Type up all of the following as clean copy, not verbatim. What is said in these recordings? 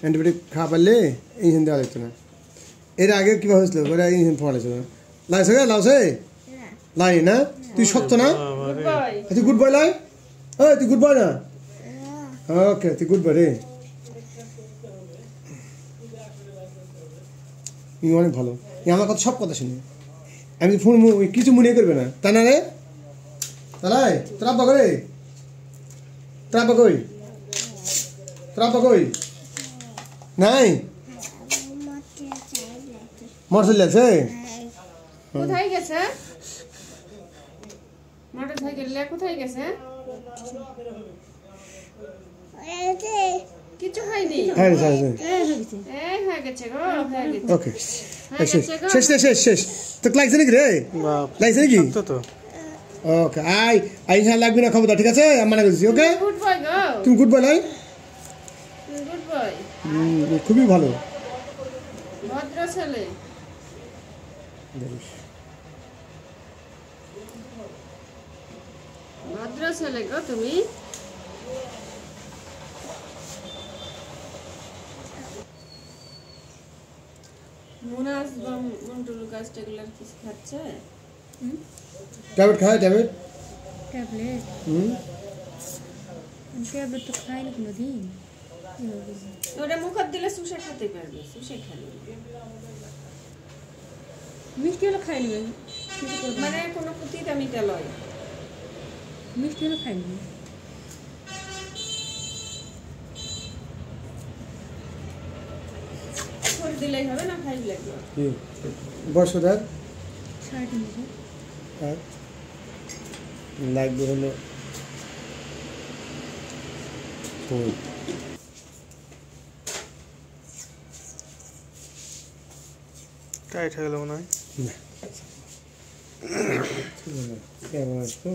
Antibiotic খাওয়া পারলে injection দেওয়া যেত না। এর আগে কীভাবে হয়েছিল ওরা ইনজেকশন ফোয়ালেছিল লাইছে লাউসে লাই না তুই শক্ত না তুই গুড বয় লাই ওই তুই গুড বয় না ওকে তুই গুড বয় রে অনেক ভালো আমার কথা সব কথা শুনি আমি ফোন কিছু মনে করবে না তা না রে তাহলে তোরা করে তোরা কই নাই মোটরসাইকেল আছে কোথায় গেছে মোটরসাইকেল নিয়ে কোথায় গেছে কিছু হয়নি হ্যাঁ হয়ে গেছে গো ওকে শেষ তো লাগছে নাকি রে লাগছে নাকি ওকে ইনশাআল্লাহ লাগবে না খবর ঠিক আছে আমি মানা করছি ওকে গুড বয় গো তুমি গুড বয় নাই গুড বয় খুবই ভালো ভদ্র ছেলে ভদ্র ছেলে গো তুমি মুনাস বা মন্টুর গাছটা গুলার কিছু খাচ্ছে ট্যাবলেট খায় ট্যাবলেট ট্যাবলেট তো খাই না কোনোদিন ওটা মুখত দিলে শুষে খেতে পারবে শুষে খেলে মিষ্টি হলে খাই নেবে মানে কোনো পুঁতিটা মিটা লয় মিষ্টি হলে খাই নেবে করে দিলেই হবে না খাই লাগবে বর্ষদার 3.5 বছর আর লাগবে হলো টাইট হয়ে গেল মনে হয় কেমন আসতো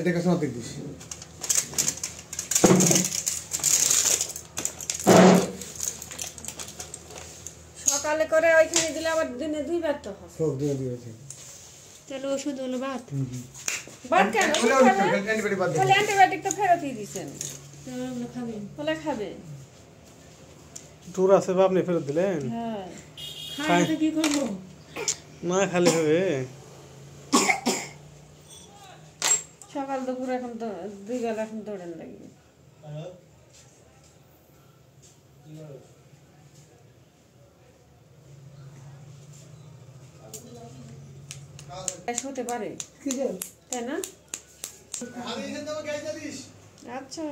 এটা কাছে না দেখবিস সকালে করে ওইখানে দিলে আবার দিনে দুইবার তো হবে সব দিয়ে দিয়েছে তাহলে ওষুধ হলো ভাত বাদ কেন বলে অ্যান্টিবায়োটিক তো ফেরতই দিছেন খাবে বলে খাবে দূর আছে বা আপনি ফেরত দিলেন হ্যাঁ খাই কি করবো না খালি হবে সকাল দুপুর এখন তো দুই বেলা এখন দৌড়েন লাগবে হতে পারে তাই না আচ্ছা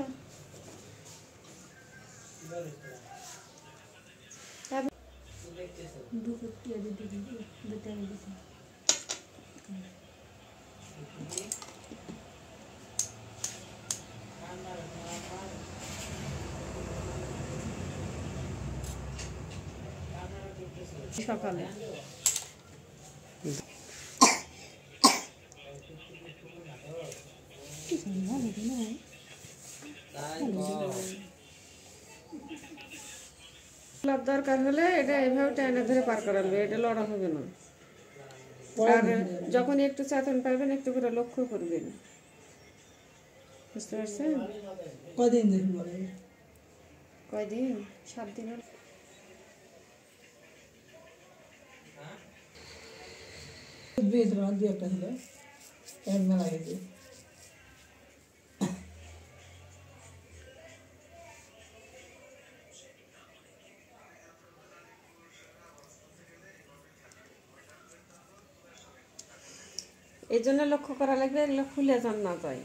সকালে দরকার হলে এটা এভাবে টাইনে ধরে পার করাবে এটা লড়া হবে না আর যখন একটু চেতন পাবেন একটু করে লক্ষ্য করবেন বুঝতে পারছেন কয়দিন 7 দিন এই জন্য লক্ষ্য করা লাগবে এগুলো খুলে যান না যায়